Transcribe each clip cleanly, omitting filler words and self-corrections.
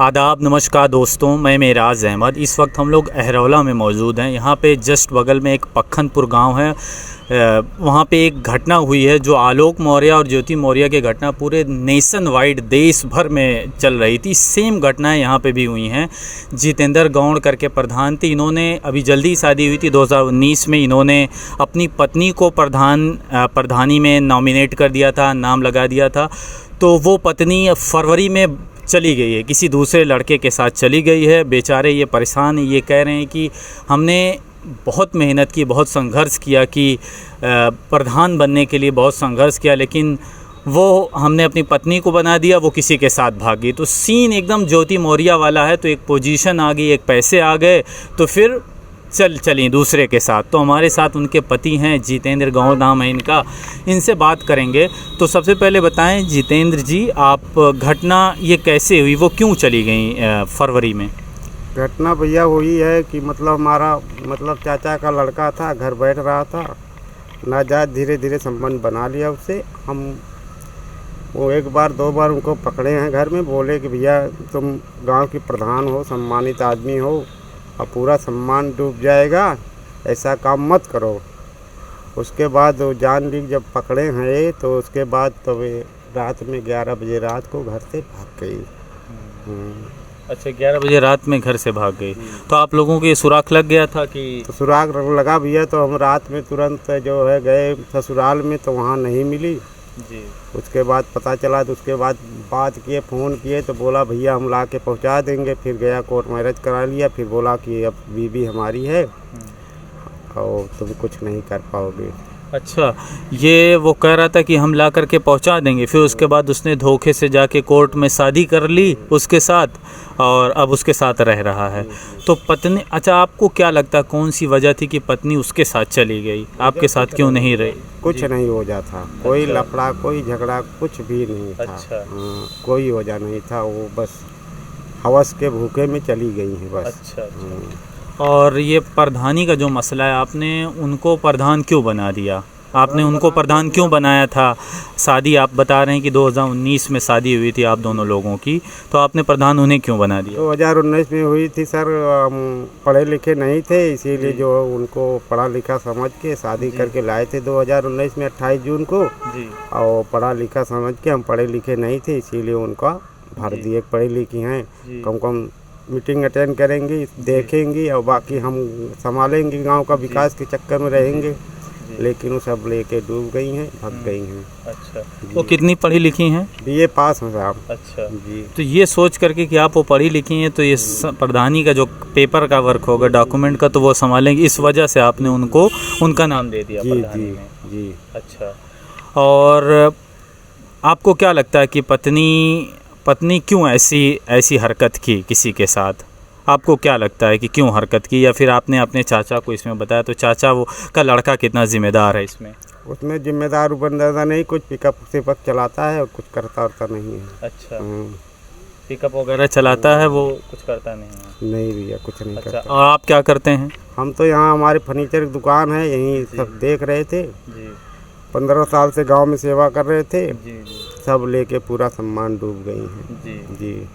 आदाब, नमस्कार दोस्तों, मैं मेराज अहमद। इस वक्त हम लोग अहरौला में मौजूद हैं। यहाँ पे जस्ट बगल में एक पक्खनपुर गांव है। वहाँ पे एक घटना हुई है जो आलोक मौर्य और ज्योति मौर्य की घटना पूरे नेशन वाइड देश भर में चल रही थी। सेम घटनाएं यहाँ पे भी हुई हैं। जितेंद्र गौड़ करके प्रधान थे, इन्होंने अभी जल्दी शादी हुई थी 2019 में। इन्होंने अपनी पत्नी को प्रधानी में नॉमिनेट कर दिया था, नाम लगा दिया था। तो वो पत्नी फरवरी में चली गई है, किसी दूसरे लड़के के साथ चली गई है। बेचारे ये परेशान हैं, ये कह रहे हैं कि हमने बहुत मेहनत की, बहुत संघर्ष किया कि प्रधान बनने के लिए बहुत संघर्ष किया, लेकिन वो हमने अपनी पत्नी को बना दिया, वो किसी के साथ भागी। तो सीन एकदम ज्योति मौर्य वाला है। तो एक पोजीशन आ गई, एक पैसे आ गए, तो फिर चली दूसरे के साथ। तो हमारे साथ उनके पति हैं, जितेंद्र गौड़ नाम है इनका, इनसे बात करेंगे। तो सबसे पहले बताएं जितेंद्र जी, आप घटना ये कैसे हुई, वो क्यों चली गई फरवरी में? घटना भैया हुई है कि हमारा चाचा का लड़का था, घर बैठ रहा था, नाजायज धीरे धीरे संबंध बना लिया उससे। हम वो एक बार दो बार उनको पकड़े हैं घर में, बोले कि भैया तुम गांव की प्रधान हो, सम्मानित आदमी हो, और पूरा सम्मान डूब जाएगा, ऐसा काम मत करो। उसके बाद वो जान ली जब पकड़े हैं, तो उसके बाद तो वे रात में 11 बजे रात को घर से भाग गई। अच्छा, 11 बजे रात में घर से भाग गई। तो आप लोगों को ये सुराग लग गया था कि? तो सुराग लगा भैया, तो हम रात में तुरंत जो है गए ससुराल में, तो वहाँ नहीं मिली जी। उसके बाद पता चला, तो उसके बाद बात किए, फ़ोन किए, तो बोला भैया हम ला के पहुँचा देंगे। फिर गया, कोर्ट मैरिज करा लिया। फिर बोला कि अब बीवी हमारी है और तुम कुछ नहीं कर पाओगे। अच्छा, ये वो कह रहा था कि हम ला करके पहुंचा देंगे, फिर उसके बाद उसने धोखे से जाके कोर्ट में शादी कर ली उसके साथ, और अब उसके साथ रह रहा है। तो पत्नी, अच्छा आपको क्या लगता है कौन सी वजह थी कि पत्नी उसके साथ चली गई, आपके साथ क्यों नहीं रही? कुछ नहीं वजह था, कोई लफड़ा, कोई झगड़ा, कुछ भी नहीं था। अच्छा। कोई वजह नहीं था, वो बस हवस के भूखे में चली गई है बस। अच्छा। और ये प्रधानी का जो मसला है, आपने उनको प्रधान क्यों बना दिया? आपने उनको प्रधान क्यों बनाया था? शादी आप बता रहे हैं कि 2019 में शादी हुई थी आप दोनों लोगों की, तो आपने प्रधान उन्हें क्यों बना दिया? 2019 में हुई थी सर। पढ़े लिखे नहीं थे, इसीलिए जो उनको पढ़ा लिखा समझ के शादी करके लाए थे 2019 में 28 जून को जी। और पढ़ा लिखा समझ के, हम पढ़े लिखे नहीं थे, इसीलिए उनका भर दिए। पढ़ी लिखी हैं, कम कम मीटिंग अटेंड करेंगी, देखेंगी, और बाकी हम संभालेंगे, गांव का विकास के चक्कर में रहेंगे। लेकिन वो सब लेके डूब गई हैं, भाग गई हैं। अच्छा, वो कितनी पढ़ी लिखी हैं? बीए पास हैं साहब। अच्छा जी। तो ये सोच करके कि आप वो पढ़ी लिखी हैं, तो ये प्रधानी का जो पेपर का वर्क होगा, डॉक्यूमेंट का, तो वो संभालेंगे, इस वजह से आपने उनको उनका नाम दे दिया प्रधानी में। जी। अच्छा, और आपको क्या लगता है कि पत्नी क्यों ऐसी हरकत की किसी के साथ? आपको क्या लगता है कि क्यों हरकत की? या फिर आपने अपने चाचा को इसमें बताया, तो चाचा वो का लड़का कितना जिम्मेदार है इसमें? उसमें जिम्मेदार बंदा नहीं, कुछ पिकअप सिपअप चलाता है और कुछ करता नहीं है। अच्छा, पिकअप वगैरह चलाता है, वो कुछ करता नहीं है? नहीं भैया, कुछ नहीं करता। और आप क्या करते हैं? हम तो यहाँ हमारे फर्नीचर की दुकान है, यहीं सब देख रहे थे जी। 15 साल से गांव में सेवा कर रहे थे जी। सब लेके पूरा सम्मान डूब गई हैं जी। जी।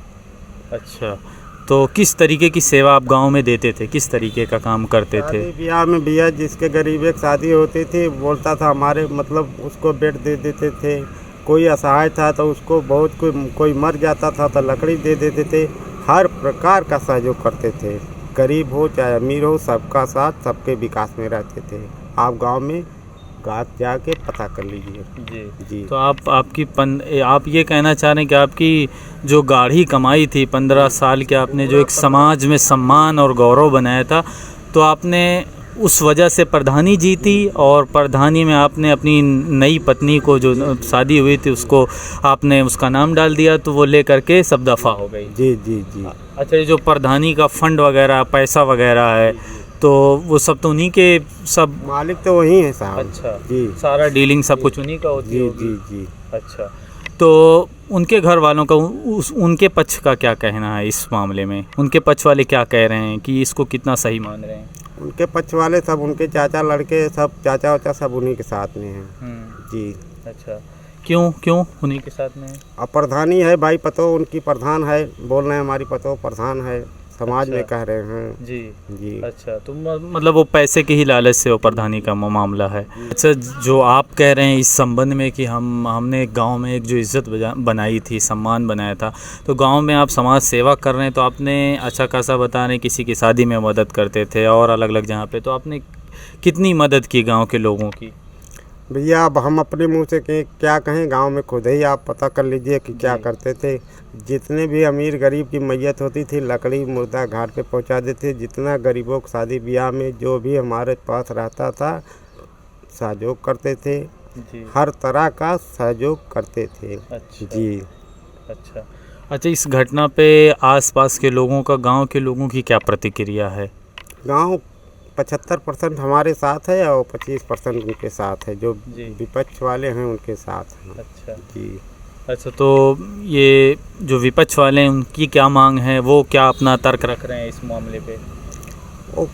अच्छा, तो किस तरीके की सेवा आप गांव में देते थे, किस तरीके का काम करते थे? ब्याह में भैया जिसके गरीब एक शादी होती थी, बोलता था हमारे उसको बेड दे देते थे। कोई असहाय था तो उसको कोई मर जाता था तो लकड़ी दे देते थे। हर प्रकार का सहयोग करते थे, गरीब हो चाहे अमीर हो, सबका साथ, सबके विकास में रहते थे। आप गाँव में जाके पता कर लीजिए जी। तो आप ये कहना चाह रहे हैं कि आपकी जो गाढ़ी कमाई थी 15 साल के, आपने जो एक समाज में सम्मान और गौरव बनाया था, तो आपने उस वजह से प्रधानी जीती, और प्रधानी में आपने अपनी नई पत्नी को जो शादी हुई थी उसको आपने उसका नाम डाल दिया, तो वो ले करके सब दफ़ा हो गई। जी जी जी। अच्छा, ये जो प्रधानी का फंड वगैरह, पैसा वगैरह है, तो वो सब तो उन्हीं के, सब मालिक तो वही है साहब। अच्छा जी, सारा डीलिंग सब कुछ उन्हीं का होती है? जी जी। अच्छा, तो उनके घर वालों का उनके पक्ष का क्या कहना है इस मामले में? उनके पक्ष वाले क्या कह रहे हैं कि इसको कितना सही मान रहे हैं? उनके पक्ष वाले सब, उनके चाचा लड़के सब, चाचा वाचा सब उन्हीं के साथ में हैं जी। अच्छा, क्यों क्यों उन्हीं के साथ में? अब प्रधानी है भाई, पतो उनकी प्रधान है, बोल रहे हैं हमारी पतो प्रधान है, समाज में कह रहे हैं जी जी। अच्छा, तो मतलब वो पैसे के ही लालच से वो प्रधानी का मामला है। अच्छा, जो आप कह रहे हैं इस संबंध में कि हमने एक गांव में एक जो इज़्ज़त बनाई थी, सम्मान बनाया था, तो गांव में आप समाज सेवा कर रहे हैं, तो आपने अच्छा खासा बता रहे हैं किसी की शादी में मदद करते थे और अलग अलग जगह पे, तो आपने कितनी मदद की गाँव के लोगों की? भैया अब हम अपने मुंह से क्या कहें, गांव में खुद ही आप पता कर लीजिए कि क्या जी। करते थे। जितने भी अमीर गरीब की मैयत होती थी, लकड़ी मुर्दा घाट पे पहुंचा देते। जितना गरीबों को शादी ब्याह में जो भी हमारे पास रहता था, सहयोग करते थे, जी हर तरह का सहयोग करते थे। अच्छा जी। अच्छा अच्छा, इस घटना पे आसपास के लोगों का, गांव के लोगों की क्या प्रतिक्रिया है? गांव 75% हमारे साथ है और 25% उनके साथ है, जो जी। विपक्ष वाले हैं उनके साथ हैं। अच्छा जी। अच्छा, तो ये जो विपक्ष वाले हैं उनकी क्या मांग है, वो क्या अपना तर्क रख रहे हैं इस मामले पे? वो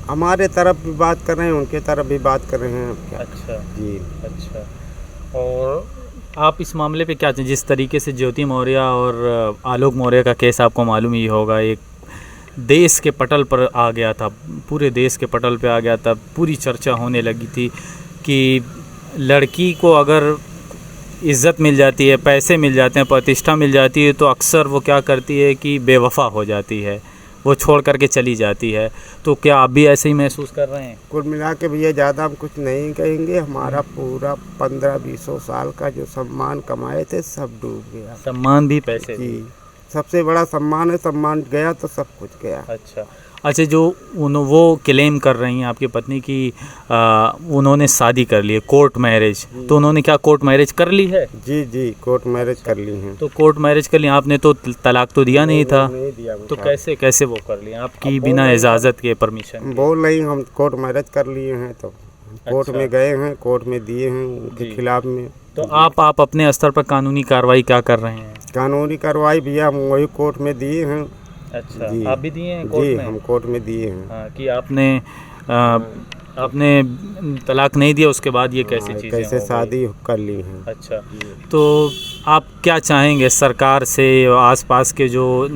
हमारे तरफ भी बात कर रहे हैं, उनके तरफ भी बात कर रहे हैं। क्या? अच्छा जी। अच्छा, और आप इस मामले पे क्या, जिस तरीके से ज्योति मौर्य और आलोक मौर्य का केस आपको मालूम ही होगा, एक देश के पटल पर आ गया था, पूरे देश के पटल पे आ गया था, पूरी चर्चा होने लगी थी कि लड़की को अगर इज़्ज़त मिल जाती है, पैसे मिल जाते हैं, प्रतिष्ठा मिल जाती है, तो अक्सर वो क्या करती है कि बेवफा हो जाती है, वो छोड़ करके चली जाती है। तो क्या आप भी ऐसे ही महसूस कर रहे हैं? कुल मिला के भैया ज़्यादा हम कुछ नहीं कहेंगे, हमारा पूरा 15-20 साल का जो सम्मान कमाए थे सब डूब गया। सम्मान भी, पैसे भी? जी, सबसे बड़ा सम्मान है, सम्मान गया तो सब कुछ गया। अच्छा अच्छा, जो वो क्लेम कर रही हैं आपकी पत्नी की उन्होंने शादी कर ली है, कोर्ट मैरिज, तो उन्होंने क्या कोर्ट मैरिज कर ली है? जी जी, कोर्ट मैरिज कर ली हैं। तो कोर्ट मैरिज कर ली, आपने तो तलाक तो दिया नहीं था, नहीं दिया तो मुझे। कैसे कैसे वो कर ली आपकी बिना इजाज़त के, परमिशन? बोल रही हम कोर्ट मैरिज कर लिए हैं, तो कोर्ट अच्छा। में गए हैं, कोर्ट में दिए हैं उनके जी। खिलाफ में। तो आप अपने स्तर पर कानूनी कार्रवाई क्या कर रहे हैं? कानूनी कार्रवाई भैया हम वही कोर्ट में दिए हैं। अच्छा, जी। आप भी दिए हैं कोर्ट जी, में? हम कोर्ट में दिए हैं। हाँ, कि आपने तलाक नहीं दिया, उसके बाद ये कैसी चीज़ें कैसे हो गई? शादी कर ली हैं। अच्छा, तो आप क्या चाहेंगे सरकार से, आसपास के जो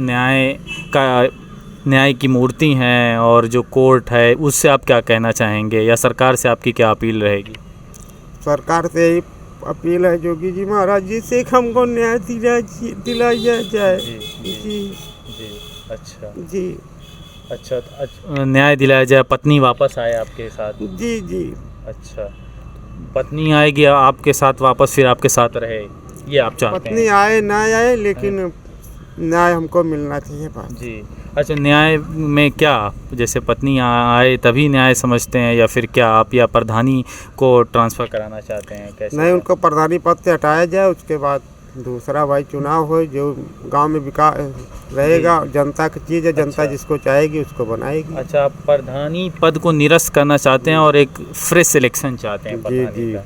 न्याय की मूर्ति हैं और जो कोर्ट है, उससे आप क्या कहना चाहेंगे, या सरकार से आपकी क्या अपील रहेगी? सरकार से यही अपील है जोगी जी महाराज जी से, हमको न्याय दिलाया जाए। जी जी जी। अच्छा जी अच्छा, न्याय दिलाया जाए, पत्नी वापस आए आपके साथ? जी जी। अच्छा, पत्नी आएगी आपके साथ वापस, फिर आपके साथ रहे, ये आप चाहते पत्नी हैं? आए ना आए, लेकिन न्याय हमको मिलना चाहिए बस। जी। अच्छा, न्याय में क्या, जैसे पत्नी आए तभी न्याय समझते हैं, या फिर क्या आप या प्रधानी को ट्रांसफ़र कराना चाहते हैं, कैसे? नहीं, उनको प्रधानी पद से हटाया जाए, उसके बाद दूसरा भाई चुनाव हो, जो गांव में विकास रहेगा। जनता की चीज़ है, जनता अच्छा। जिसको चाहेगी उसको बनाएगी। अच्छा, आप प्रधानी पद को निरस्त करना चाहते हैं और एक फ्रेश सिलेक्शन चाहते हैं जी प्रधानी जी। का।